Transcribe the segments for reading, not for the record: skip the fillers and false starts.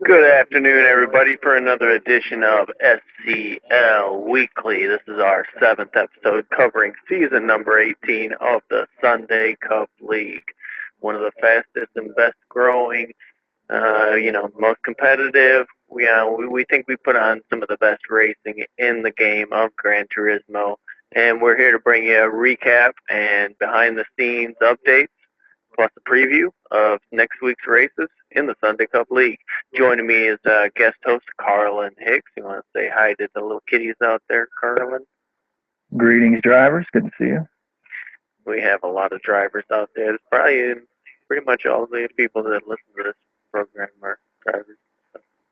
Good afternoon, everybody, for another edition of SCL Weekly. This is our seventh episode covering season number 18 of the Sunday Cup League. One of the fastest and best growing, most competitive. We think we put on some of the best racing in the game of Gran Turismo. And we're here to bring you a recap and behind the scenes updates, plus a preview of next week's races in the Sunday Cup League. Joining me is guest host Carlin Hicks. You want to say hi to the little kitties out there, Carlin? Greetings, drivers. Good to see you. We have a lot of drivers out there. It's probably pretty much all the people that listen to this program are drivers.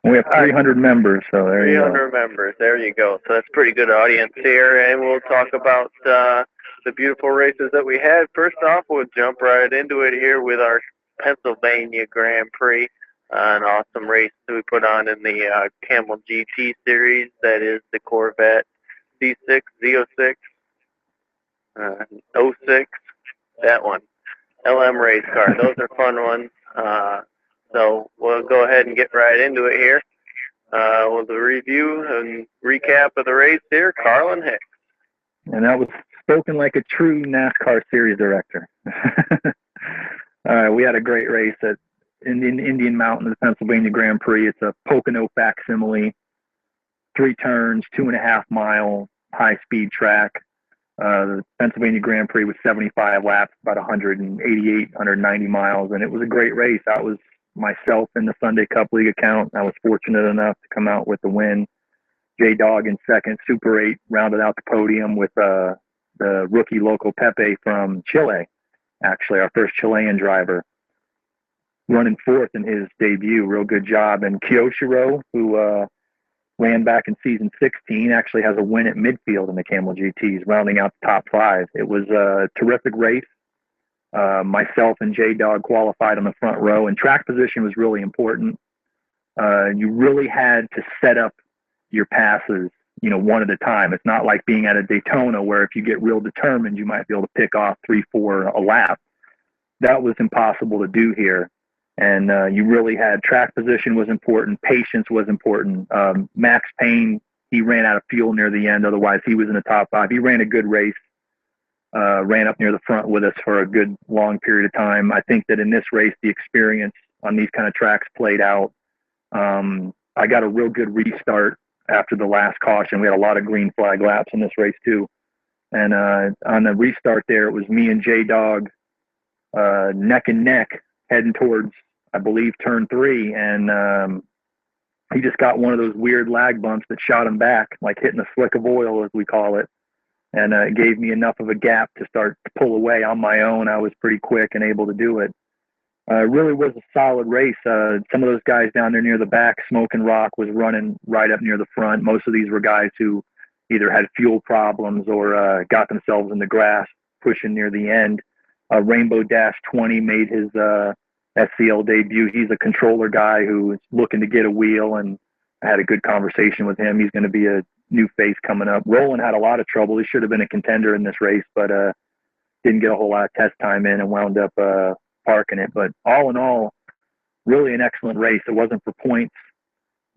We have 300 members, so there you go. 300 members. There you go. So that's a pretty good audience here, and we'll talk about the beautiful races that we had. First off, we'll jump right into it here with our Pennsylvania Grand Prix. An awesome race that we put on in the Camel GT series. That is the Corvette C6, Z06, 06, that one. LM race car. Those are fun ones. So we'll go ahead and get right into it here. With the review and recap of the race here, Carlin Hicks. And that was spoken like a true NASCAR series director. All right, we had a great race at Indian Mountain, the Pennsylvania Grand Prix. It's a Pocono facsimile, 3 turns, 2.5 mile high-speed track. The Pennsylvania Grand Prix was 75 laps, about 188, 190 miles, and it was a great race. I was myself in the Sunday Cup League account. I was fortunate enough to come out with the win. J-Dog in second. Super 8 rounded out the podium with the rookie Loco Pepe from Chile, actually, our first Chilean driver, running fourth in his debut. Real good job. And Kyoshiro, who ran back in season 16, actually has a win at midfield in the Camel GTs, rounding out the top 5. It was a terrific race. Myself and J-Dog qualified on the front row, and track position was really important. You really had to set up your passes, one at a time. It's not like being at a Daytona where if you get real determined, you might be able to pick off 3, 4 a lap. That was impossible to do here. And you really had track position was important. Patience was important. Max Payne, he ran out of fuel near the end. Otherwise, he was in the top 5. He ran a good race, ran up near the front with us for a good long period of time. I think that in this race, the experience on these kind of tracks played out. I got a real good restart after the last caution. We had a lot of green flag laps in this race, too. And on the restart there, it was me and J-Dog neck and neck heading towards, I believe, turn 3, and he just got one of those weird lag bumps that shot him back, like hitting a slick of oil, as we call it, and it gave me enough of a gap to start to pull away on my own. I was pretty quick and able to do it. It really was a solid race. Some of those guys down there near the back, Smoking Rock was running right up near the front. Most of these were guys who either had fuel problems or got themselves in the grass pushing near the end. Rainbow Dash 20 made his SCL debut. He's a controller guy who is looking to get a wheel, and I had a good conversation with him. He's going to be a new face coming up. Roland had a lot of trouble. He should have been a contender in this race, but didn't get a whole lot of test time in and wound up parking it. But all in all, really an excellent race. It wasn't for points,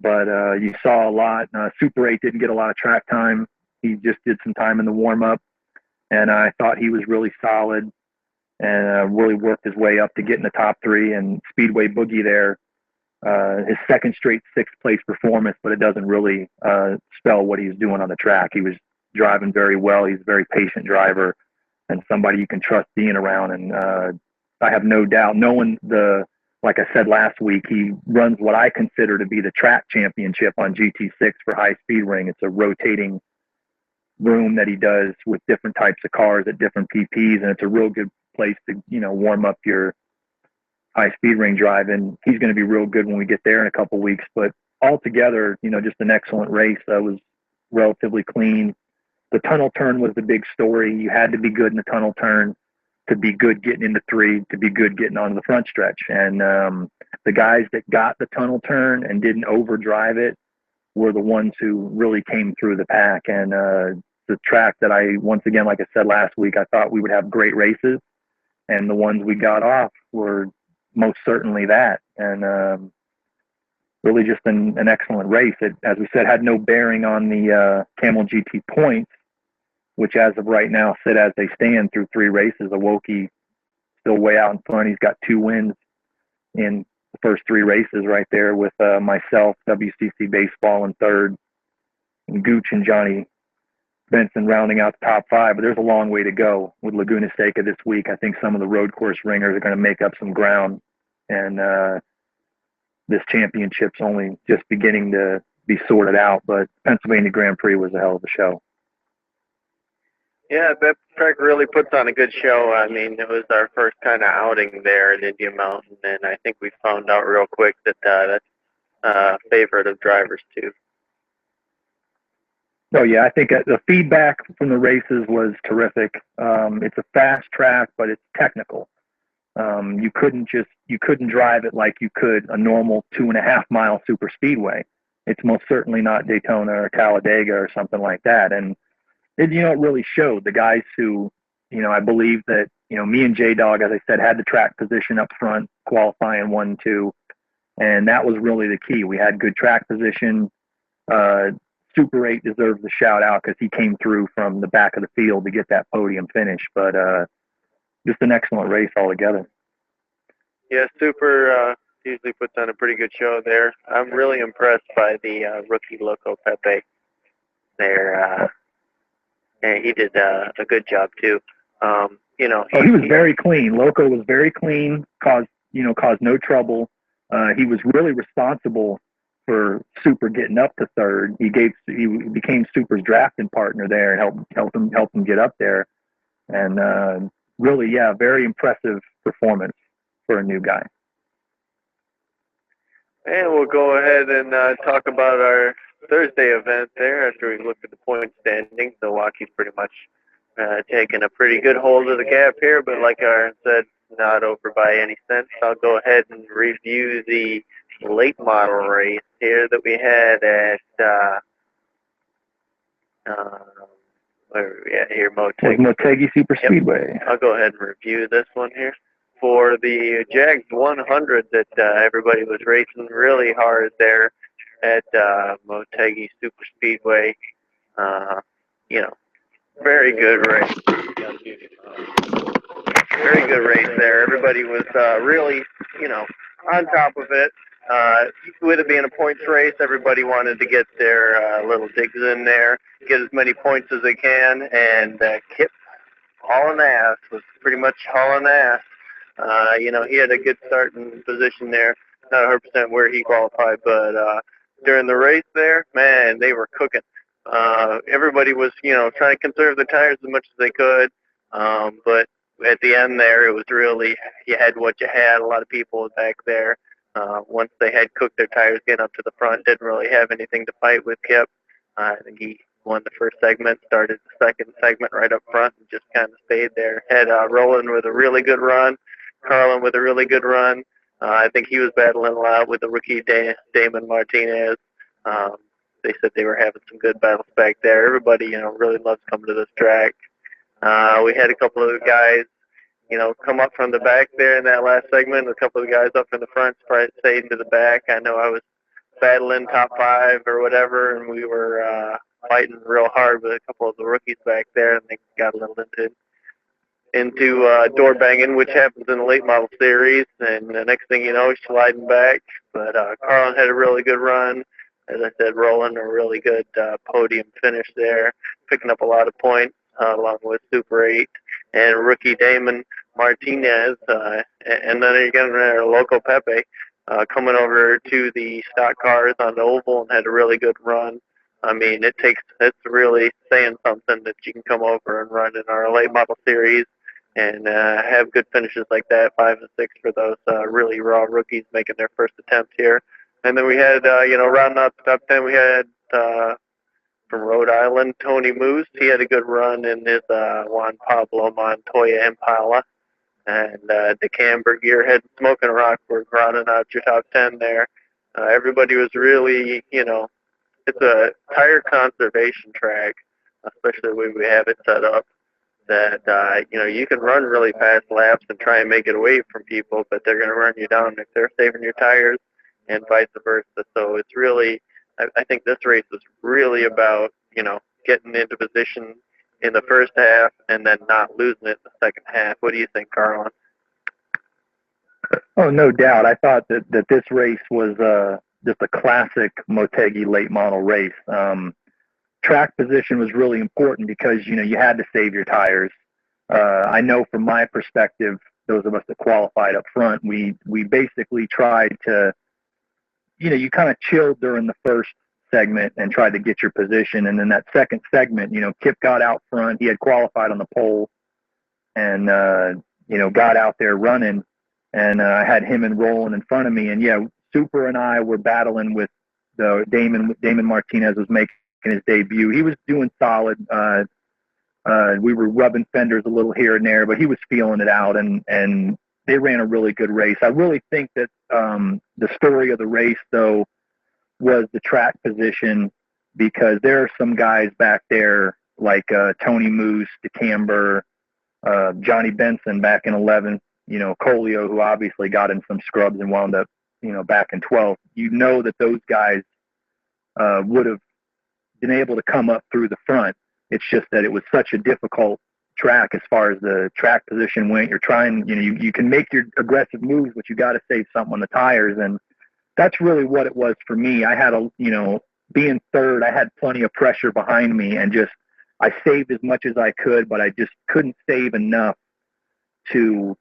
but you saw a lot. Super 8 didn't get a lot of track time. He just did some time in the warm-up, and I thought he was really solid and really worked his way up to get in the top 3. And Speedway Boogie there, his second straight 6th-place performance, but it doesn't really spell what he's doing on the track. He was driving very well. He's a very patient driver and somebody you can trust being around. And I have no doubt, knowing like I said last week, he runs what I consider to be the track championship on GT6 for High Speed Ring. It's a rotating room that he does with different types of cars at different PPs, and it's a real good place to, warm up your high speed ring drive. And he's going to be real good when we get there in a couple of weeks. But altogether, just an excellent race. That was relatively clean. The tunnel turn was the big story. You had to be good in the tunnel turn to be good getting into 3, to be good getting onto the front stretch. And the guys that got the tunnel turn and didn't overdrive it were the ones who really came through the pack. And the track that once again, like I said last week, I thought we would have great races, and the ones we got off were most certainly that. And really just an excellent race. It, as we said, had no bearing on the Camel GT points, which as of right now sit as they stand through 3 races. Awoki still way out in front. He's got 2 wins in the first 3 races right there, with myself, WCC Baseball in third, and Gooch and Johnny Benson rounding out the top 5. But there's a long way to go with Laguna Seca this week. I think some of the road course ringers are going to make up some ground, and this championship's only just beginning to be sorted out. But Pennsylvania Grand Prix was a hell of a show. Yeah, that track really puts on a good show. I mean, it was our first kind of outing there in Indian Mountain, and I think we found out real quick that that's a favorite of drivers too. Oh yeah, I think the feedback from the races was terrific. It's a fast track, but it's technical. You couldn't drive it like you could a normal 2.5 mile super speedway. It's most certainly not Daytona or Talladega or something like that. And it really showed. The guys who, I believe that, me and J-Dog, as I said, had the track position up front, qualifying 1 and 2. And that was really the key. We had good track position. Super 8 deserves a shout out because he came through from the back of the field to get that podium finish. But just an excellent race altogether. Yeah, Super usually puts on a pretty good show there. I'm really impressed by the rookie Loco Pepe there. And he did a good job too. He was very clean. Loco was very clean, caused no trouble. He was really responsible for Super getting up to third. He became Super's drafting partner there and helped him get up there. And really, yeah, very impressive performance for a new guy. And we'll go ahead and talk about our Thursday event there after we look at the point standings. Milwaukee's pretty much taking a pretty good hold of the gap here, but like Aaron said, not over by any sense. I'll go ahead and review the late model race here that we had at where are we at here? Motegi Super Speedway. I'll go ahead and review this one here. For the Jags 100 that everybody was racing really hard there at Motegi Super Speedway. Very good race. Very good race there. Everybody was really, on top of it. With it being a points race, everybody wanted to get their little digs in there, get as many points as they can, and Kip hauling ass was pretty much hauling ass. He had a good starting position there. Not 100% where he qualified, but during the race there, man, they were cooking. Everybody was, trying to conserve the tires as much as they could. But at the end there, it was really, you had what you had. A lot of people back there. Once they had cooked their tires getting up to the front, didn't really have anything to fight with Kip. I think he won the first segment, started the second segment right up front, and just kind of stayed there. Had Roland with a really good run, Carlin with a really good run. I think he was battling a lot with the rookie Damon Martinez. They said they were having some good battles back there. Everybody, really loves coming to this track. We had a couple of guys, come up from the back there in that last segment. A couple of guys up in the front stayed into the back. I know I was battling top 5 or whatever, and we were fighting real hard with a couple of the rookies back there, and they got a little into door banging, which happens in the late model series. And the next thing you know, he's sliding back. But Carlin had a really good run. As I said, Roland a really good podium finish there, picking up a lot of points along with Super 8 and rookie Damon Martinez. And then again, Loco Pepe coming over to the stock cars on the oval and had a really good run. I mean, it's really saying something that you can come over and run in our late model series and have good finishes like that, 5 and 6 for those really raw rookies making their first attempt here. And then we had, rounding out the top 10, we had from Rhode Island, Tony Moose. He had a good run in his Juan Pablo Montoya Impala. And DeCamber Gearhead and Smoking Rockford rounding out your top 10 there. Everybody was really, it's a tire conservation track, especially the way we have it set up, that, you can run really fast laps and try and make it away from people, but they're going to run you down if they're saving your tires. and vice versa. So it's really, I think this race is really about, getting into position in the first half and then not losing it in the second half. What do you think, Carlin? Oh, no doubt. I thought that this race was just a classic Motegi late model race. Track position was really important because, you had to save your tires. I know from my perspective, those of us that qualified up front, we basically tried to, you kind of chilled during the first segment and tried to get your position. And then that second segment, Kip got out front. He had qualified on the pole and, got out there running. And I had him and Roland in front of me. And, yeah, Super and I were battling with Damon Martinez was making his debut. He was doing solid. We were rubbing fenders a little here and there, but he was feeling it out, and they ran a really good race. I really think that the story of the race, though, was the track position, because there are some guys back there like Tony Moose, DeCamber, Johnny Benson back in 11, Colio, who obviously got in some scrubs and wound up, back in 12. That those guys would have been able to come up through the front. It's just that it was such a difficult track as far as the track position went. You're trying, you can make your aggressive moves, but you got to save something on the tires. And that's really what it was for me. I had being third, I had plenty of pressure behind me, and I saved as much as I could, but I just couldn't save enough to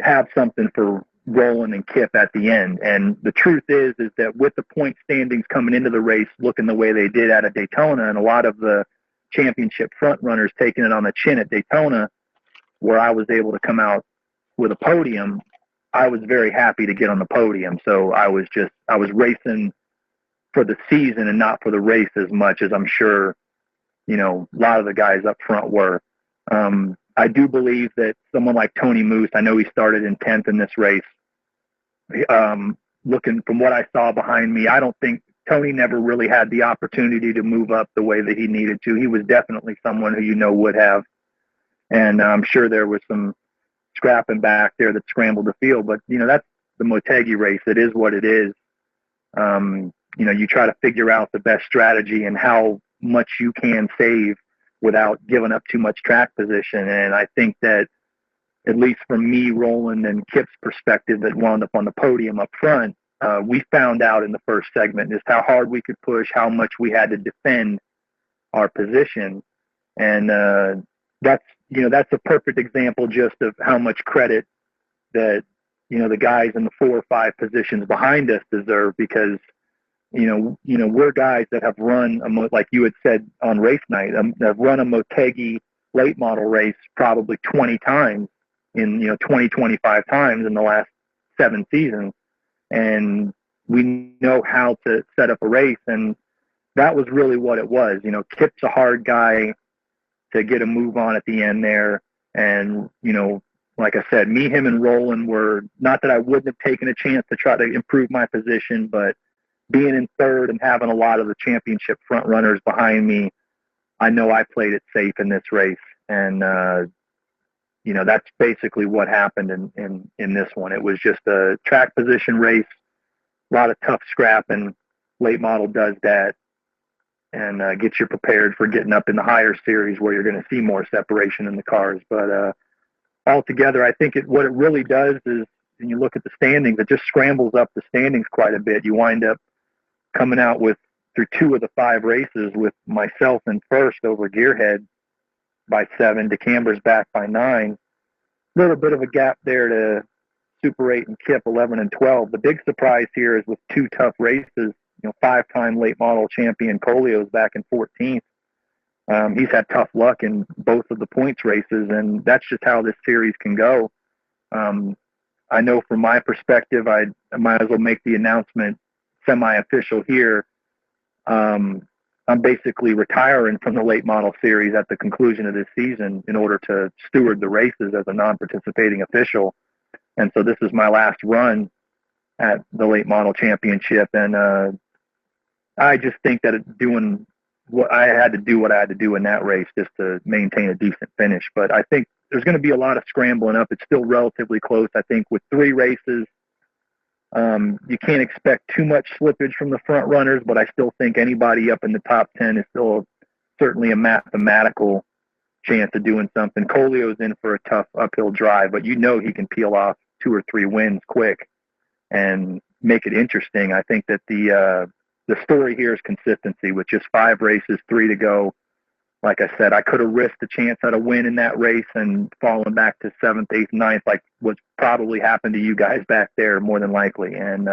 have something for Roland and Kip at the end. And the truth is that with the point standings coming into the race looking the way they did out of Daytona, and a lot of the championship front runners taking it on the chin at Daytona, where I was able to come out with a podium, I was very happy to get on the podium. So I was racing for the season and not for the race as much as I'm sure, a lot of the guys up front were. I do believe that someone like Tony Moose, I know he started in 10th in this race. Looking from what I saw behind me, I don't think Tony never really had the opportunity to move up the way that he needed to. He was definitely someone who would have. And I'm sure there was some scrapping back there that scrambled the field. But, that's the Motegi race. It is what it is. You try to figure out the best strategy and how much you can save without giving up too much track position. And I think that, at least from me, Roland, and Kip's perspective that wound up on the podium up front, we found out in the first segment just how hard we could push, how much we had to defend our position. And that's a perfect example just of how much credit that, the guys in the 4 or 5 positions behind us deserve, because, we're guys that have run, like you had said on race night, have run a Motegi late model race probably 20 times in, 25 times in the last 7 seasons. And we know how to set up a race. And that was really what it was. Kip's a hard guy to get a move on at the end there. And, like I said, me, him, and Roland were, not that I wouldn't have taken a chance to try to improve my position, but being in third and having a lot of the championship front runners behind me, I know I played it safe in this race. And, that's basically what happened in this one. It was just a track position race, a lot of tough scrapping. Late model does that, and gets you prepared for getting up in the higher series where you're going to see more separation in the cars. But altogether, I think what it really does is, when you look at the standings, it just scrambles up the standings quite a bit. You wind up coming out through 2 of the 5 races with myself in first over Gearhead by 7, DeCamber's back by 9. A little bit of a gap there to Super 8 and Kip 11 and 12. The big surprise here is with 2 tough races, 5-time late model champion Colio's back in 14th. He's had tough luck in both of the points races, and that's just how this series can go. I know from my perspective, I might as well make the announcement semi-official here. I'm basically retiring from the late model series at the conclusion of this season in order to steward the races as a non-participating official. And so this is my last run at the late model championship. And I just think that I had to do what I had to do in that race just to maintain a decent finish. But I think there's going to be a lot of scrambling up. It's still relatively close. I think with 3 races, You can't expect too much slippage from the front runners, but I still think anybody up in the top 10 is still certainly a mathematical chance of doing something. Colio's in for a tough uphill drive, but you know he can peel off 2 or 3 wins quick and make it interesting. I think that the story here is consistency with just 5 races, 3 to go. Like I said, I could have risked a chance at a win in that race and fallen back to 7th, 8th, 9th, like what's probably happened to you guys back there more than likely. And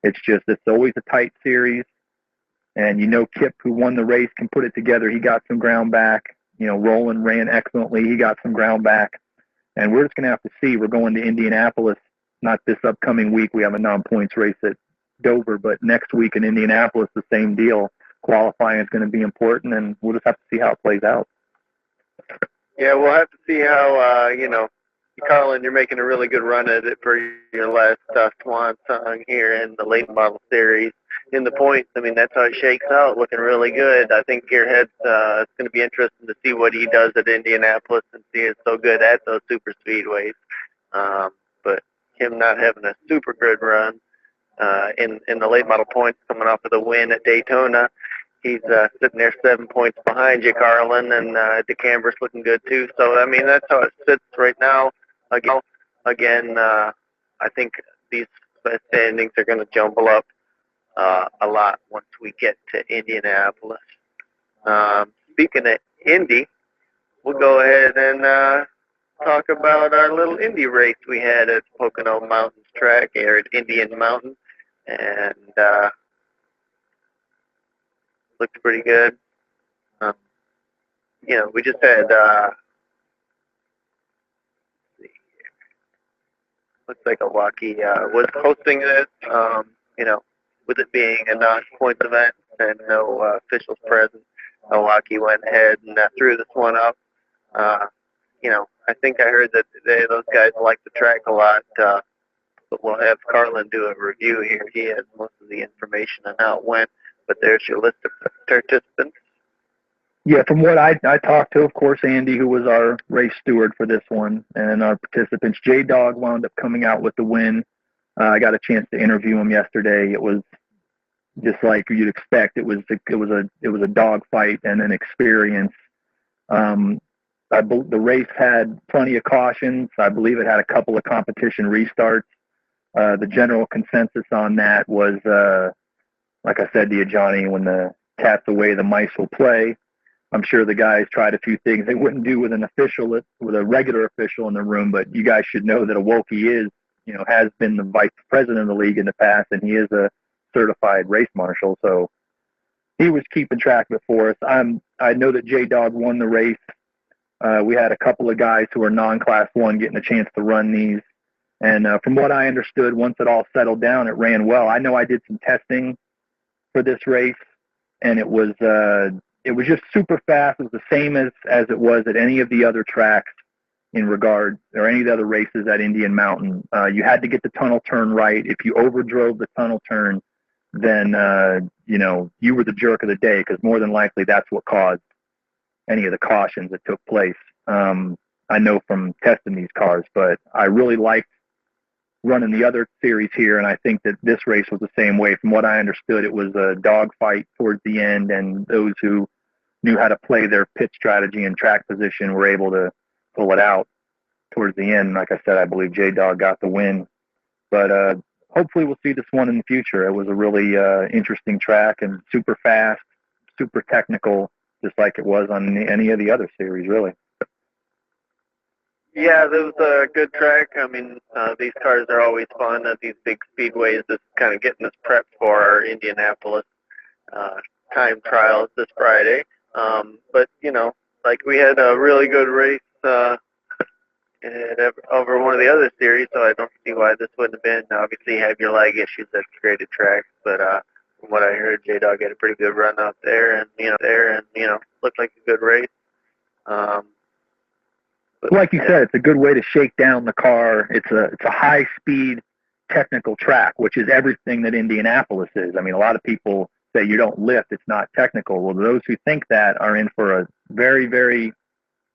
it's always a tight series. And Kip, who won the race, can put it together. He got some ground back. Roland ran excellently. He got some ground back. And we're just going to have to see. We're going to Indianapolis, not this upcoming week. We have a non-points race at Dover, but next week in Indianapolis, the same deal. Qualifying is going to be important, and we'll just have to see how it plays out. Yeah, we'll have to see how, Carlin, you're making a really good run at it for your last swan song here in the late model series. In the points, I mean, that's how it shakes out, looking really good. I think Gearhead's it's going to be interesting to see what he does at Indianapolis and see it's so good at those super speedways. But him not having a super good run in the late model points coming off of the win at Daytona, he's sitting there 7 points behind you, Carlin, and DeCamber's looking good too. So, I mean, that's how it sits right now. Again, I think these standings are going to jumble up a lot once we get to Indianapolis. Speaking of Indy, we'll go ahead and talk about our little Indy race we had at Pocono Mountains track here at Indian Mountain. And looked pretty good. We just had, looks like Milwaukee was hosting this, with it being a non-points event and no officials present. Milwaukee went ahead and threw this one up. I think I heard that those guys like the track a lot, but we'll have Carlin do a review here. He has most of the information on how it went, but there's your list of participants. Yeah, from what I talked to, of course, Andy, who was our race steward for this one, and our participants, J-Dog wound up coming out with the win. I got a chance to interview him yesterday. It was just like you'd expect. It was a dog fight and an experience. The race had plenty of cautions. I believe it had a couple of competition restarts. The general consensus on that was, like I said to you, Johnny, when the cat's away, the mice will play. I'm sure the guys tried a few things they wouldn't do with with a regular official in the room, but you guys should know that Awoki has been the vice president of the league in the past, and he is a certified race marshal, so he was keeping track of it for us. I know that J-Dog won the race. We had a couple of guys who are non-class 1 getting a chance to run these, and from what I understood, once it all settled down, it ran well. I know I did some testing for this race, and it was just super fast. It was the same as it was at any of the other tracks in regard, or any of the other races at Indian Mountain. You had to get the tunnel turn right. If you overdrove the tunnel turn, then, you were the jerk of the day, because more than likely that's what caused any of the cautions that took place. I know from testing these cars, but I really liked running the other series here, and I think that this race was the same way. From what I understood, it was a dogfight towards the end, and those who knew how to play their pit strategy and track position were able to pull it out towards the end. Like I said, I believe J-Dog got the win. But hopefully we'll see this one in the future. It was a really interesting track and super fast, super technical, just like it was on any of the other series, really. Yeah, this was a good track. I mean, these cars are always fun at these big speedways. This is kind of getting us prepped for our Indianapolis time trials this Friday. But, like we had a really good race over one of the other series, so I don't see why this wouldn't have been. Obviously, you have your lag issues at graded tracks, but from what I heard, J-Dog had a pretty good run out there, and looked like a good race. Like you said, it's a good way to shake down the car. It's a high-speed technical track, which is everything that Indianapolis is. I mean, a lot of people say you don't lift, it's not technical. Well, those who think that are in for a very, very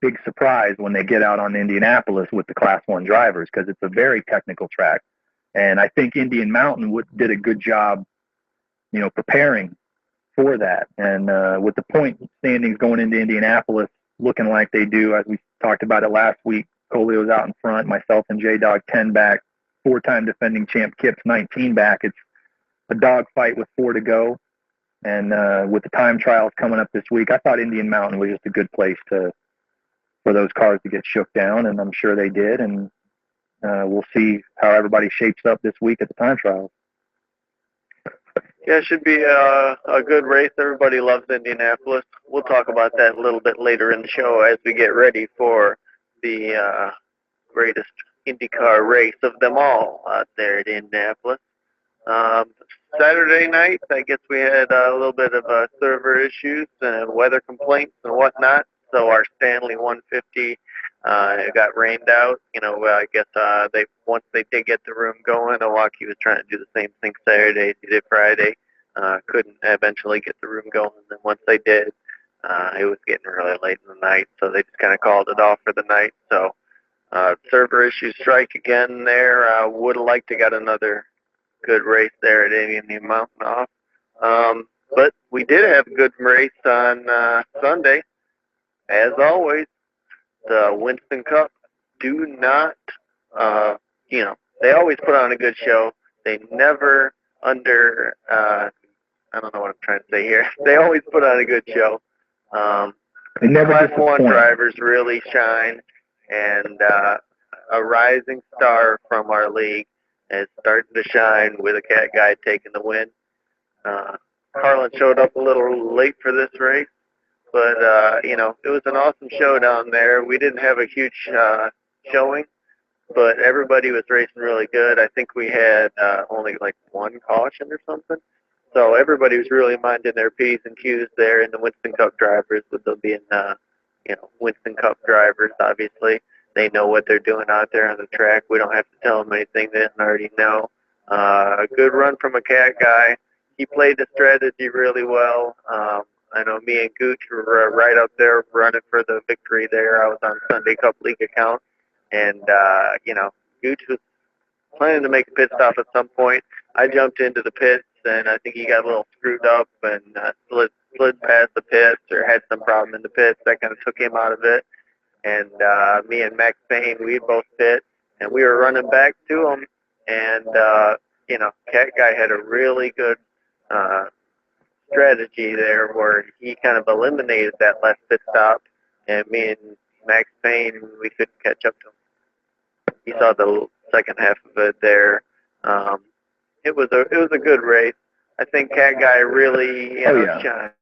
big surprise when they get out on Indianapolis with the Class 1 drivers, because it's a very technical track. And I think Indian Mountain did a good job, preparing for that. And with the point standings going into Indianapolis looking like they do, as we talked about it last week, Colio's out in front, myself and J-Dog 10 back, 4-time defending champ Kip's 19 back. It's a dog fight with 4 to go. And with the time trials coming up this week, I thought Indian Mountain was just a good place for those cars to get shook down, and I'm sure they did. And we'll see how everybody shapes up this week at the time trials. Yeah, it should be a good race. Everybody loves Indianapolis. We'll talk about that a little bit later in the show as we get ready for the greatest IndyCar race of them all out there at Indianapolis. Saturday night, I guess we had a little bit of server issues and weather complaints and whatnot. So our Stanley 150 got rained out. I guess once they did get the room going, Milwaukee was trying to do the same thing Saturday, they did Friday. Couldn't eventually get the room going. And then once they did, it was getting really late in the night, so they just kind of called it off for the night. So server issues strike again there. Would have liked to got another good race there at Indian Mountain off. But we did have a good race on Sunday. As always, the Winston Cup do not, they always put on a good show. They never I don't know what I'm trying to say here. They always put on a good show. They never Class 1 disappoint. drivers really shine, and a rising star from our league is starting to shine with a cat guy taking the win. Carlin showed up a little late for this race, but, it was an awesome show down there. We didn't have a huge showing, but everybody was racing really good. I think we had only like 1 caution or something. So everybody was really minding their P's and Q's there in the Winston Cup drivers, with them being, Winston Cup drivers, obviously. They know what they're doing out there on the track. We don't have to tell them anything they didn't already know. A good run from a cat guy. He played the strategy really well. I know me and Gooch were right up there running for the victory there. I was on Sunday Cup League account. And, Gooch was planning to make a pit stop at some point. I jumped into the pits, and I think he got a little screwed up and slid past the pits or had some problem in the pits. That kind of took him out of it. And me and Max Payne, we both pit, and we were running back to him. And, Cat Guy had a really good strategy there where he kind of eliminated that last pit stop, and me and Max Payne, we couldn't catch up to him. He saw the second half of it there. It was a good race. I think Cat Guy really shined.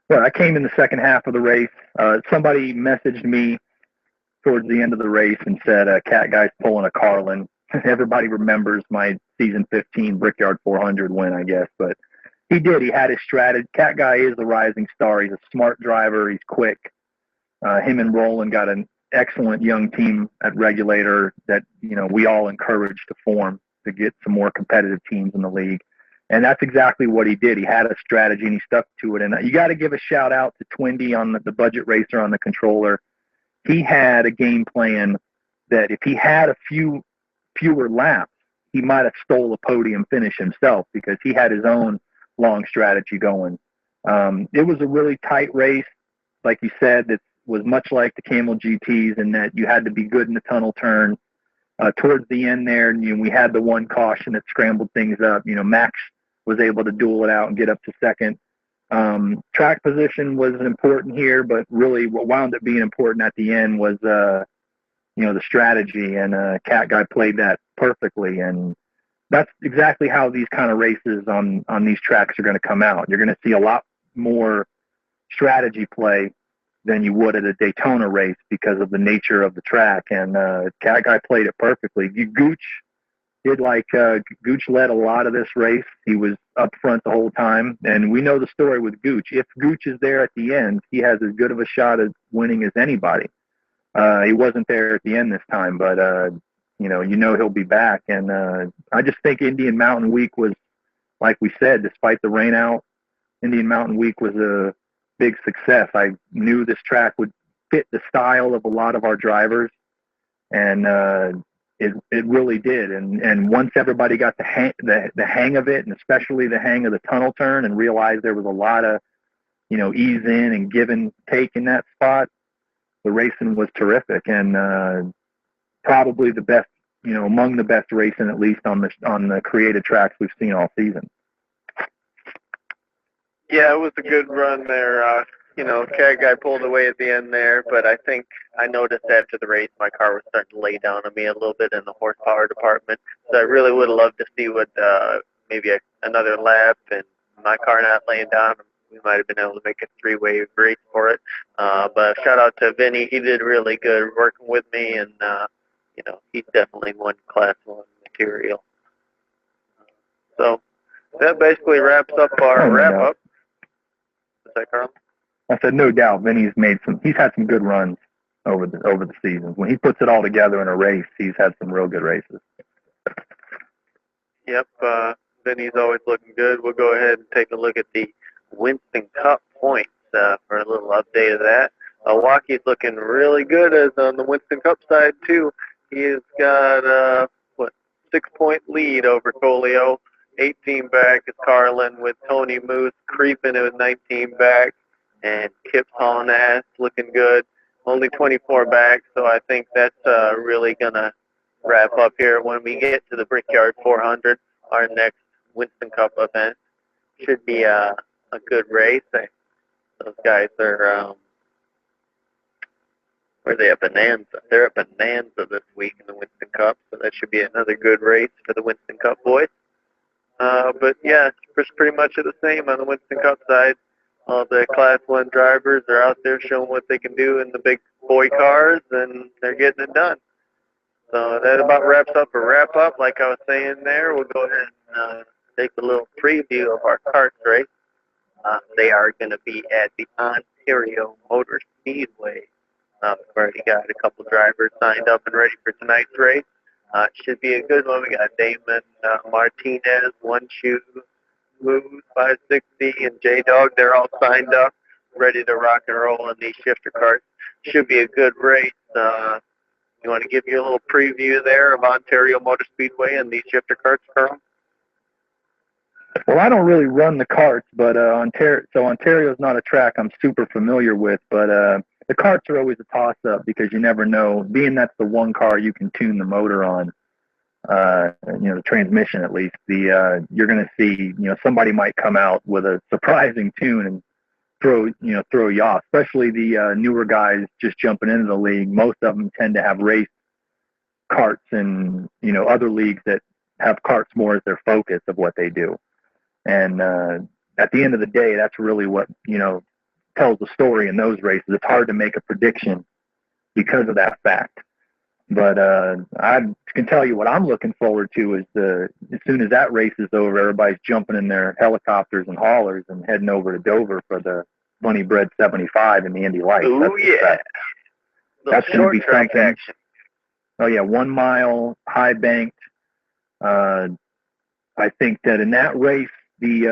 Well, I came in the second half of the race. Somebody messaged me towards the end of the race and said, Cat Guy's pulling a Carlin. Everybody remembers my season 15 Brickyard 400 win, I guess, but he did. He had his strategy. Cat Guy is the rising star. He's a smart driver. He's quick. Him and Roland got an excellent young team at Regulator that, we all encouraged to form to get some more competitive teams in the league. And that's exactly what he did. He had a strategy and he stuck to it. And you got to give a shout out to Twindy on the budget racer on the controller. He had a game plan that if he had a fewer laps, he might have stole a podium finish himself, because he had his own long strategy going. It was a really tight race. Like you said, that was much like the Camel GTs in that you had to be good in the tunnel turn. Towards the end there, we had the 1 caution that scrambled things up. Max was able to duel it out and get up to second. Track position was important here, but really what wound up being important at the end was, the strategy, and Cat Guy played that perfectly. And that's exactly how these kind of races on these tracks are going to come out. You're going to see a lot more strategy play than you would at a Daytona race because of the nature of the track. And Cat Guy played it perfectly. Gooch led a lot of this race. He was up front the whole time. And we know the story with Gooch. If Gooch is there at the end, he has as good of a shot at winning as anybody. He wasn't there at the end this time, but, he'll be back. And I just think Indian Mountain Week was, like we said, despite the rain out, Indian Mountain Week was a big success. I knew this track would fit the style of a lot of our drivers. And it really did. And once everybody got the hang of it, and especially the hang of the tunnel turn, and realized there was a lot of, ease in and give and take in that spot, the racing was terrific, and probably the best, among the best racing, at least on the created tracks we've seen all season. Yeah, it was a good run there. CAG guy pulled away at the end there, but I think I noticed after the race my car was starting to lay down on me a little bit in the horsepower department. So I really would have loved to see what maybe another lap and my car not laying down. We might have been able to make a three-way race for it. But shout out to Vinny. He did really good working with me, and he's definitely won Class 1 material. So that basically wraps up our wrap-up. Is that Carl? I said, no doubt, Vinny's he's had some good runs over the seasons. When he puts it all together in a race, he's had some real good races. Yep, Vinny's always looking good. We'll go ahead and take a look at the Winston Cup points for a little update of that. Milwaukee's looking really good as on the Winston Cup side too. He's got 6-point lead over Colio. 18 back is Carlin, with Tony Moose creeping at 19 back, and Kip's hauling ass, looking good. Only 24 back, so I think that's really gonna wrap up here when we get to the Brickyard 400, our next Winston Cup event. Should be a good race. Those guys are where are they at Bonanza? They're at Bonanza this week in the Winston Cup, so that should be another good race for the Winston Cup boys. But yeah, it's pretty much the same on the Winston Cup side. All the Class 1 drivers are out there showing what they can do in the big boy cars, and they're getting it done. So that about wraps up a wrap-up. Like I was saying there, we'll go ahead and take a little preview of our karts race. They are going to be at the Ontario Motor Speedway. We've already got a couple drivers signed up and ready for tonight's race. It should be a good one. We got Damon Martinez, One Shoe, Smooth 560, and J-Dog. They're all signed up, ready to rock and roll in these shifter carts. Should be a good race. You want to give you a little preview there of Ontario Motor Speedway and these shifter carts, Carl? Well, I don't really run the carts, but Ontario is not a track I'm super familiar with, but the carts are always a toss-up because you never know. Being that's the one car you can tune the motor on, the transmission at least, you're going to see, somebody might come out with a surprising tune and throw you off, especially the newer guys just jumping into the league. Most of them tend to have raced carts and, other leagues that have carts more as their focus of what they do. And at the end of the day, that's really what, tells the story in those races. It's hard to make a prediction because of that fact. But I can tell you what I'm looking forward to is as soon as that race is over, everybody's jumping in their helicopters and haulers and heading over to Dover for the Bunny Bread 75 in the Indy Lights. Oh, yeah. That's going to be something. Action. Oh, yeah, 1 mile, high banked. I think that in that race, the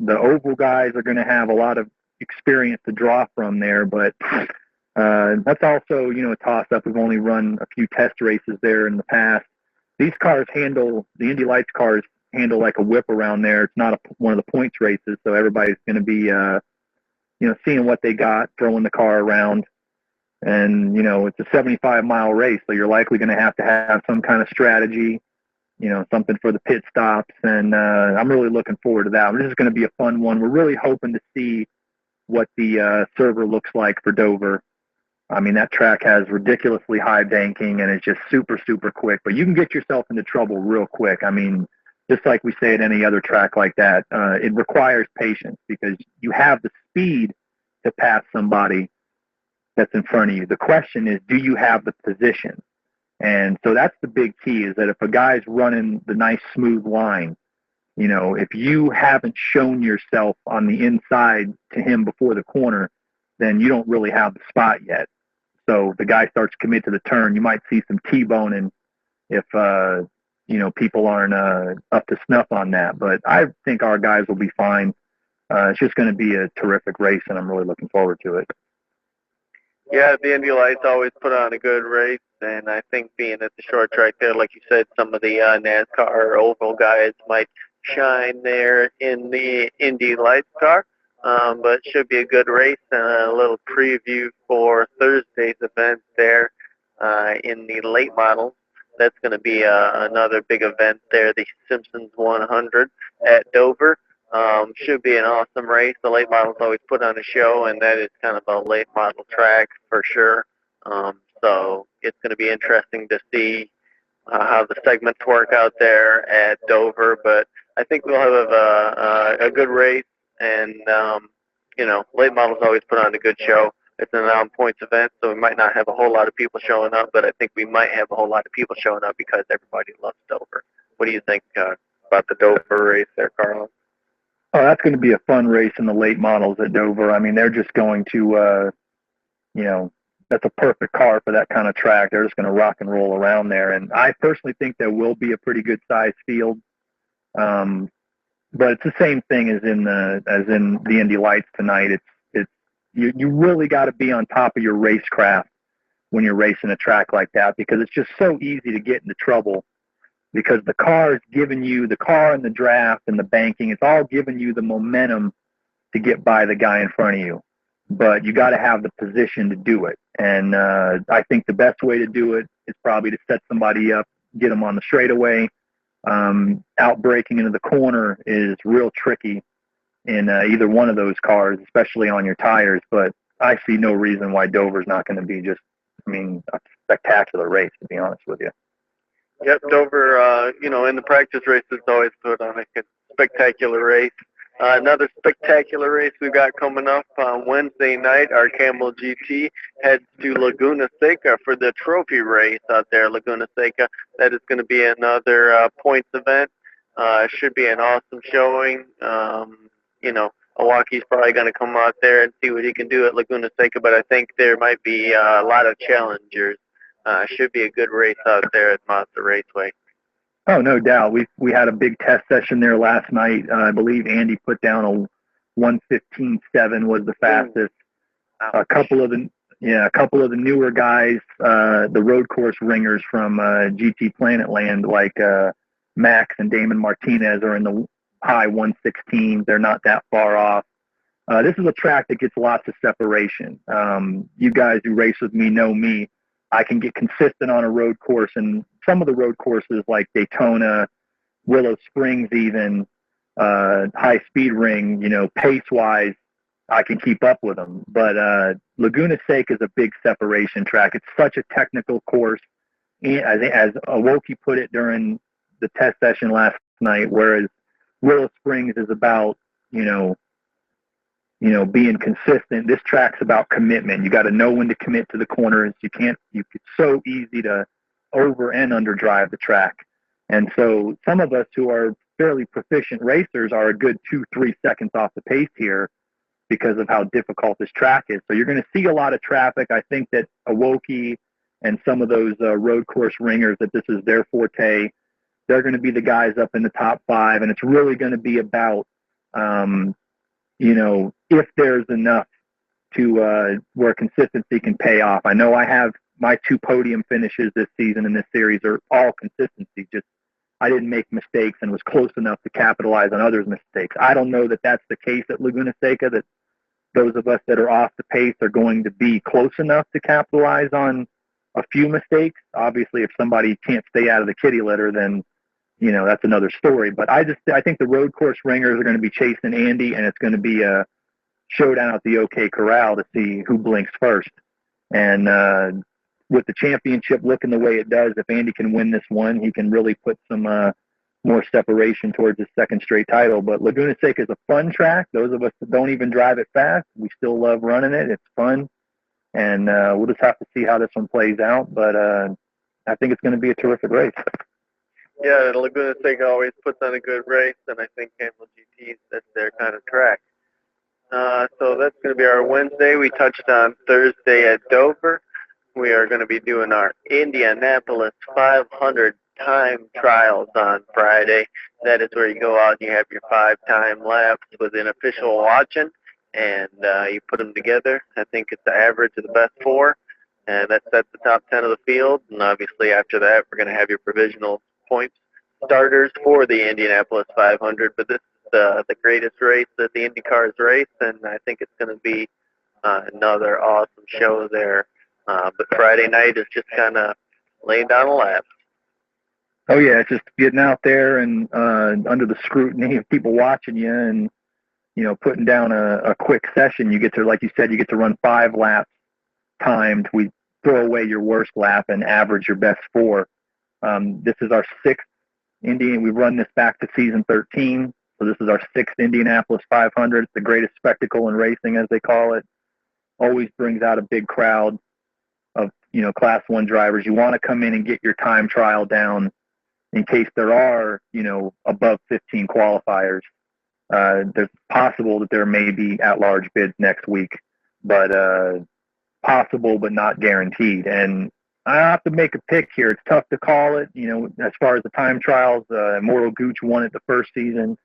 oval guys are going to have a lot of experience to draw from there, but that's also, a toss-up. We've only run a few test races there in the past. These cars the Indy Lights cars handle like a whip around there. It's not one of the points races, so everybody's going to be, seeing what they got, throwing the car around. And, it's a 75-mile race, so you're likely going to have some kind of strategy, something for the pit stops. And I'm really looking forward to that. This is going to be a fun one. We're really hoping to see what the server looks like for Dover. I mean, that track has ridiculously high banking, and it's just super, super quick. But you can get yourself into trouble real quick. I mean, just like we say at any other track like that, it requires patience because you have the speed to pass somebody that's in front of you. The question is, do you have the position? And so that's the big key, is that if a guy's running the nice smooth line, if you haven't shown yourself on the inside to him before the corner, then you don't really have the spot yet. So the guy starts to commit to the turn. You might see some T-boning if, people aren't up to snuff on that. But I think our guys will be fine. It's just going to be a terrific race, and I'm really looking forward to it. Yeah, the Indy Lights always put on a good race, and I think being at the short track there, like you said, some of the NASCAR oval guys might shine there in the Indy Lights car. But should be a good race and a little preview for Thursday's event there in the late models. That's going to be another big event there, the Simpsons 100 at Dover. Should be an awesome race. The late models always put on a show, and that is kind of a late model track for sure. So it's going to be interesting to see how the segments work out there at Dover. But I think we'll have a good race, and late models always put on a good show. It's an points event, so we might not have a whole lot of people showing up, but I think we might have a whole lot of people showing up because everybody loves Dover. What do you think about the Dover race there, Carlos? Oh, that's going to be a fun race in the late models at Dover. I mean, they're just going to, that's a perfect car for that kind of track. They're just going to rock and roll around there. And I personally think there will be a pretty good sized field. But it's the same thing as in the Indy Lights tonight. It's you really got to be on top of your racecraft when you're racing a track like that, because it's just so easy to get into trouble, because the car is giving you, the car and the draft and the banking, it's all giving you the momentum to get by the guy in front of you. But you got to have the position to do it. And I think the best way to do it is probably to set somebody up, get them on the straightaway. Out braking into the corner is real tricky in either one of those cars, especially on your tires. But I see no reason why Dover's not going to be just, a spectacular race, to be honest with you. Yep, Dover, in the practice races always put on a spectacular race. Another spectacular race we've got coming up on Wednesday night. Our Camel GT heads to Laguna Seca for the trophy race out there, Laguna Seca. That is going to be another points event. Should be an awesome showing. Milwaukee's probably going to come out there and see what he can do at Laguna Seca, but I think there might be a lot of challengers. Should be a good race out there at Mazda Raceway. Oh, no doubt. We had a big test session there last night. I believe Andy put down a 1:15.7 was the fastest. A couple of the newer guys, the road course ringers from GT Planetland, like Max and Damon Martinez, are in the high 1:16. They're not that far off. This is a track that gets lots of separation. You guys who race with me know me. I can get consistent on a road course, and some of the road courses like Daytona, Willow Springs, even High Speed Ring, pace-wise, I can keep up with them. But Laguna Seca is a big separation track. It's such a technical course. As Awoki put it during the test session last night, whereas Willow Springs is about, being consistent. This track's about commitment. You got to know when to commit to the corners. It's so easy to over and under drive the track. And so some of us who are fairly proficient racers are a good 2-3 seconds off the pace here because of how difficult this track is. So you're going to see a lot of traffic. I think that Awoki and some of those road course ringers, that this is their forte. They're going to be the guys up in the top 5, and it's really going to be about, if there's enough to where consistency can pay off. I know I have my 2 podium finishes this season in this series are all consistency. Just I didn't make mistakes and was close enough to capitalize on others' mistakes. I don't know that that's the case at Laguna Seca, that those of us that are off the pace are going to be close enough to capitalize on a few mistakes. Obviously, if somebody can't stay out of the kitty litter, then that's another story. But I think the road course ringers are going to be chasing Andy, and it's going to be a showdown at the OK Corral to see who blinks first. And with the championship looking the way it does, if Andy can win this one, he can really put some more separation towards his second straight title. But Laguna Seca is a fun track. Those of us that don't even drive it fast, we still love running it. It's fun. And we'll just have to see how this one plays out. But I think it's going to be a terrific race. Yeah, Laguna Seca always puts on a good race, and I think Camel GTs, that's their kind of track. So that's going to be our Wednesday. We touched on Thursday at Dover. We are going to be doing our Indianapolis 500 time trials on Friday. That is where you go out and you have your 5 time laps with an official watching. and you put them together. I think it's the average of the best four, and that sets the top 10 of the field. And obviously, after that, we're going to have your provisional points starters for the Indianapolis 500. But this is the greatest race that the IndyCars race, and I think it's going to be another awesome show there. But Friday night is just kind of laying down a lap. Oh yeah, it's just getting out there and under the scrutiny of people watching you, and putting down a quick session. You get to, like you said, you get to run 5 laps timed. We throw away your worst lap and average your best 4. This is our 6th Indian. We've run this back to season 13, so this is our 6th Indianapolis 500. It's the greatest spectacle in racing, as they call it. Always brings out a big crowd of Class 1 drivers. You want to come in and get your time trial down in case there are above 15 qualifiers. There's possible that there may be at-large bids next week, but possible but not guaranteed. And I have to make a pick here. It's tough to call it. As far as the time trials, Immortal Gooch won it the first season.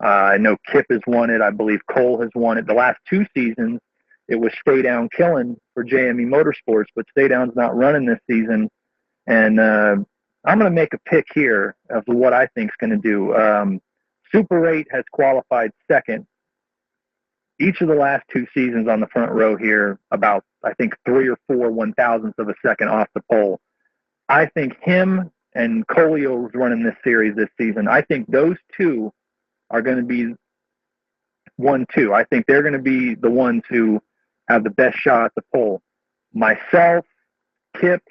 I know Kip has won it. I believe Cole has won it. The last 2 seasons, it was Stay Down killing for JME Motorsports, but Stay Down's not running this season. And I'm going to make a pick here of what I think is going to do. Super 8 has qualified second. Each of the last 2 seasons on the front row here, about, I think, 3 or 4 1,000ths of a second off the pole. I think him and Colio's running this series this season. I think those 2 are going to be 1-2. I think they're going to be the ones who have the best shot at the pole. Myself, Kips,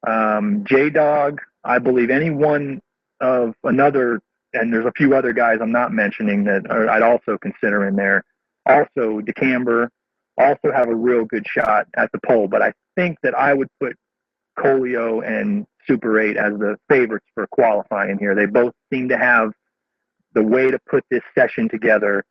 J-Dog, I believe any one of another, and there's a few other guys I'm not mentioning that I'd also consider in there. Also, DeCamber also have a real good shot at the pole, but I think that I would put Colio and Super 8 as the favorites for qualifying here. They both seem to have the way to put this session together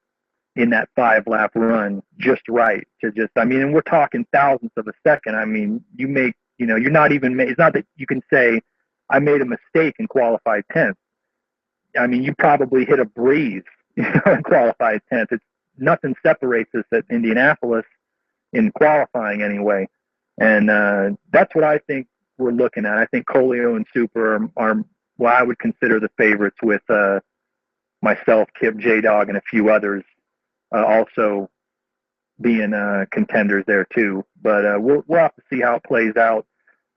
in that 5-lap run just right. And we're talking thousandths of a second. I mean, you make, you're not even, it's not that you can say, I made a mistake and qualified 10th. I mean, you probably hit a breeze, and qualified 10th. It's nothing separates us at Indianapolis in qualifying anyway. And that's what I think we're looking at. I think Colio and Super are what I would consider the favorites, with myself, Kip, J-Dog, and a few others also being contenders there too. But we'll have to see how it plays out.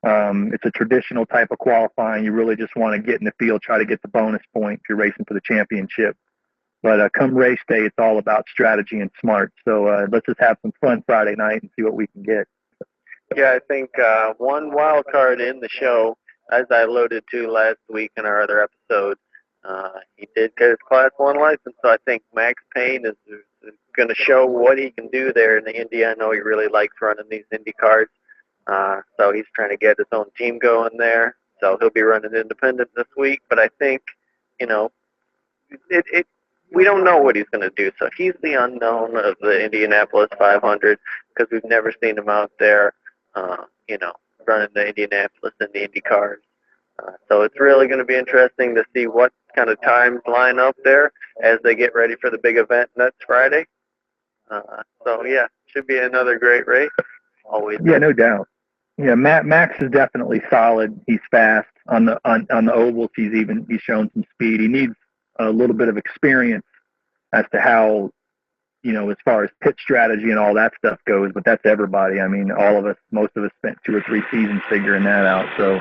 It's a traditional type of qualifying. You really just want to get in the field, try to get the bonus point if you're racing for the championship. But come race day, it's all about strategy and smart. So let's just have some fun Friday night and see what we can get. Yeah, I think one wild card in the show, as I alluded to last week in our other episode, he did get his Class 1 license, so I think Max Payne is going to show what he can do there in the Indy. I know he really likes running these Indy cars, so he's trying to get his own team going there. So he'll be running independent this week, but I think, we don't know what he's going to do. So he's the unknown of the Indianapolis 500 because we've never seen him out there, running the Indianapolis and the Indy cars. So it's really going to be interesting to see what kind of times line up there as they get ready for the big event next Friday. So yeah, should be another great race. Always. Yeah, no doubt. Yeah, Max is definitely solid. He's fast on the ovals. He's shown some speed. He needs a little bit of experience as to how, as far as pit strategy and all that stuff goes. But that's everybody. I mean, most of us spent 2 or 3 seasons figuring that out. So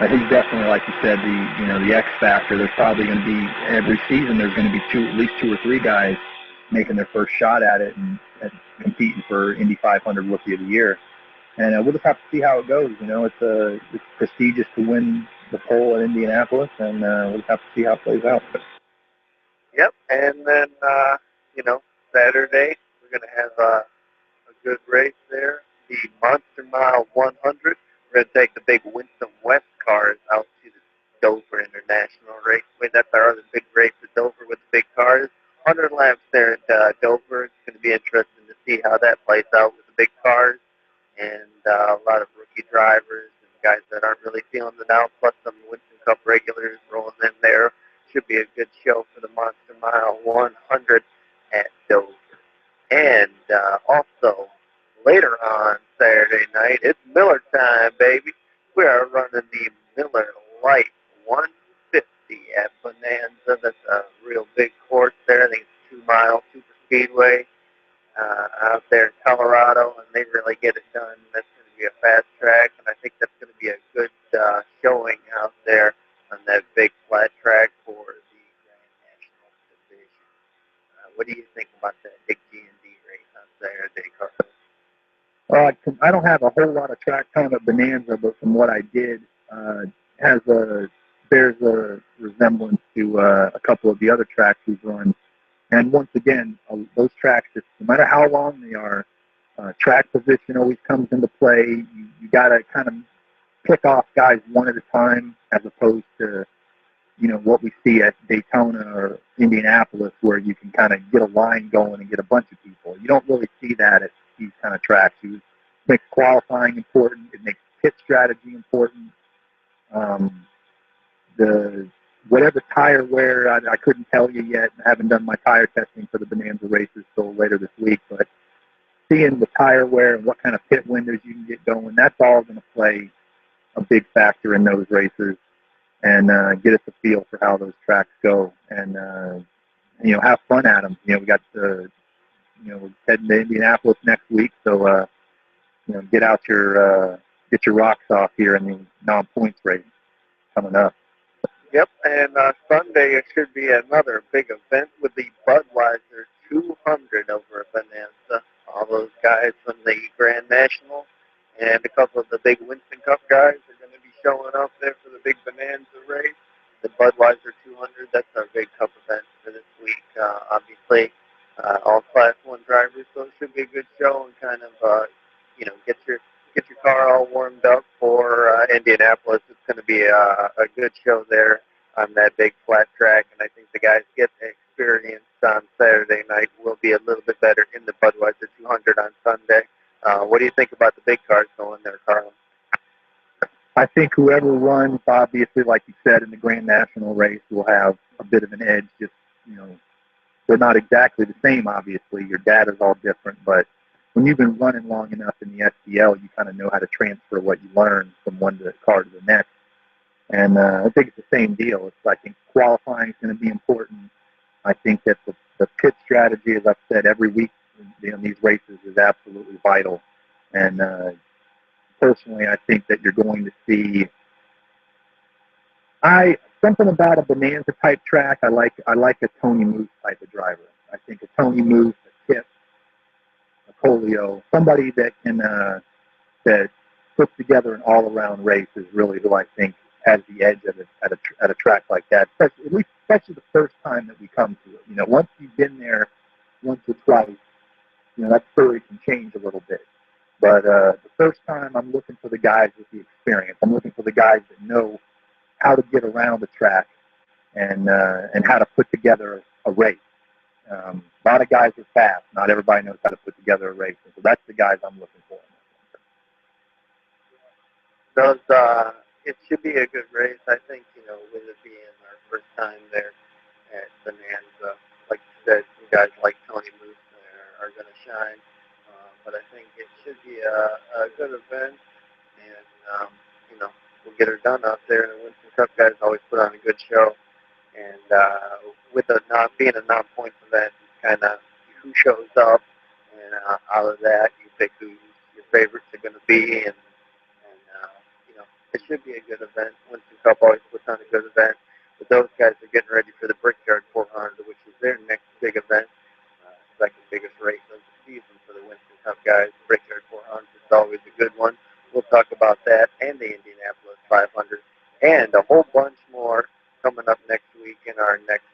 he's definitely, like you said, the X factor. There's probably going to be every season. There's going to be at least 2 or 3 guys making their first shot at it and competing for Indy 500 Rookie of the Year. And we'll just have to see how it goes. It's prestigious to win the pole at Indianapolis, and we'll just have to see how it plays out. Yep, and then, Saturday, we're going to have a good race there, the Monster Mile 100. We're going to take the big Winston West cars out to the Dover International Raceway. That's our other big race at Dover with the big cars. 100 laps there at Dover. It's going to be interesting to see how that plays out with the big cars. And a lot of rookie drivers and guys that aren't really feeling it out, plus some Winston Cup regulars rolling in there. Should be a good show for the Monster Mile 100 at Dover. Miller time, baby. We are running the Miller Light 150 at Bonanza. That's a real big course there. I think it's 2 miles, Super Speedway out there in Colorado, and they really get it done. That's going to be a fast track, and I think that's going to be a good showing out there on that big flat track for the Grand National Division. What do you think about that big G&D race on Saturday, Carlos? I don't have a whole lot of track time at Bonanza, but from what I did, bears a resemblance to a couple of the other tracks we've run. And once again, those tracks, just no matter how long they are, track position always comes into play. You got to kind of pick off guys one at a time, as opposed to what we see at Daytona or Indianapolis, where you can kind of get a line going and get a bunch of people. You don't really see that at these kind of tracks. It makes qualifying important. It makes pit strategy important. Whatever tire wear, I couldn't tell you yet. I haven't done my tire testing for the Bonanza races till later this week, but seeing the tire wear and what kind of pit windows you can get going, that's all going to play a big factor in those races, and get us a feel for how those tracks go, and have fun at them. We got we're heading to Indianapolis next week, so get your rocks off here in the non-points race coming up. Yep, and Sunday it should be another big event with the Budweiser 200 over at Bonanza. All those guys from the Grand National and a couple of the big Winston Cup guys are going to be showing up there for the big Bonanza race. The Budweiser 200, that's our big Cup event for this week. Obviously, all Class 1 drivers, so it should be a good show and kind of, get your car all warmed up for Indianapolis. It's going to be a good show there on that big flat track, and I think the guys get the experience on Saturday night will be a little bit better in the Budweiser 200 on Sunday. What do you think about the big cars going there, Carl? I think whoever runs, obviously, like you said, in the Grand National race will have a bit of an edge. Just, they're not exactly the same, obviously. Your data's all different, but when you've been running long enough in the SCL, you kind of know how to transfer what you learn from one car to the next. And I think it's the same deal. I think qualifying is going to be important. I think that the pit strategy, as I've said every week in these races, is absolutely vital. And personally, I think that you're going to see something about a Bonanza type track. I like a Tony Moose type of driver. I think a Tony Moose, a Tip, a Colio, somebody that can that puts together an all-around race is really who I think has the edge at a track like that. Especially the first time that we come to it. Once you've been there once or twice, that story can change a little bit. But the first time, I'm looking for the guys with the experience. I'm looking for the guys that know how to get around the track and how to put together a race. A lot of guys are fast. Not everybody knows how to put together a race. So that's the guys I'm looking for. It should be a good race. I think, with it being our first time there at Bonanza, like you said, some guys like Tony Moose are going to shine. But I think it should be a good event, and, we'll get her done out there. And the Winston Cup guys always put on a good show. And with it not being a non-points event, it's kind of who shows up, and out of that, you pick who your favorites are going to be, and it should be a good event. Winston Cup always puts on a good event. But those guys are getting ready for the Brickyard 400, which is their next big event, second biggest race of the season for the Winston Cup guys. The Brickyard 400 is always a good one. We'll talk about that and the Indianapolis 500 and a whole bunch more coming up next week in our next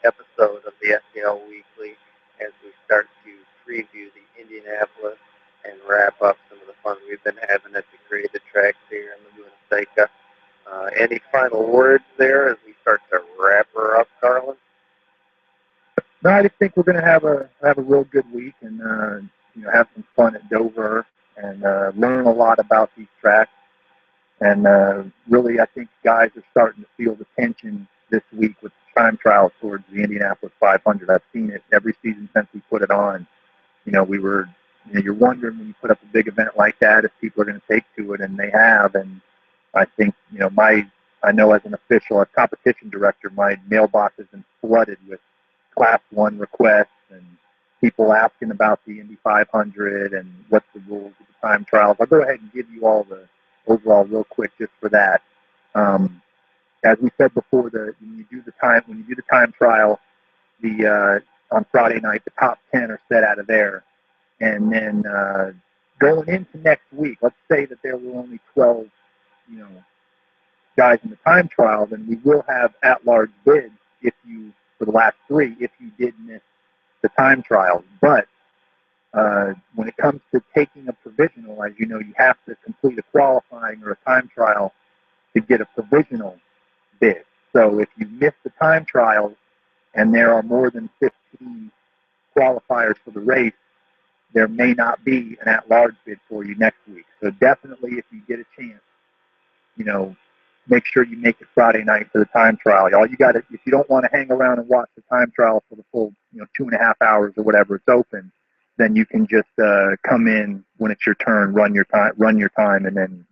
episode of the Scl Weekly as we start to preview the Indianapolis and wrap up some of the fun we've been having at the created tracks here in Laguna Seca. Any final words there as we start to wrap her up, Carlin? No, I just think we're going to have a real good week and have some fun at Dover and learn a lot about these tracks. And really, I think guys are starting to feel the tension this week with the time trials towards the Indianapolis 500. I've seen it every season since we put it on. We were you're wondering when you put up a big event like that if people are going to take to it, and they have. And I think, I know as an official, as competition director, my mailbox has been flooded with Class 1 requests and people asking about the Indy 500 and what's the rules of the time trials. I'll go ahead and give you all the overall real quick just for that. As we said before, when you do the time trial, on Friday night, the top 10 are set out of there. And then going into next week, let's say that there were only 12, guys in the time trial, then we will have at-large bids for the last 3 if you did miss the time trials. But when it comes to taking a provisional, as you know, you have to complete a qualifying or a time trial to get a provisional bid. So if you miss the time trial and there are more than 15 qualifiers for the race, there may not be an at-large bid for you next week. So definitely, if you get a chance, make sure you make it Friday night for the time trial. All you got to, if you don't want to hang around and watch the time trial for the full, 2.5 hours or whatever it's open, then you can just come in when it's your turn, run your time, and then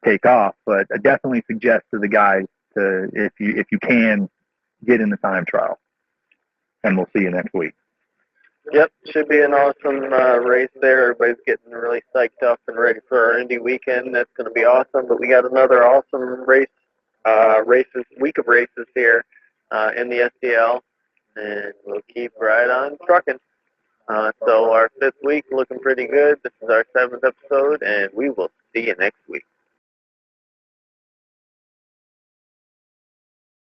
take off. But I definitely suggest to the guys to, if you can, get in the time trial. And we'll see you next week. Yep, should be an awesome race there. Everybody's getting really psyched up and ready for our Indy weekend. That's going to be awesome. But we got another awesome week of races here in the SCL, and we'll keep right on trucking. So our 5th week looking pretty good. This is our 7th episode, and we will see you next week.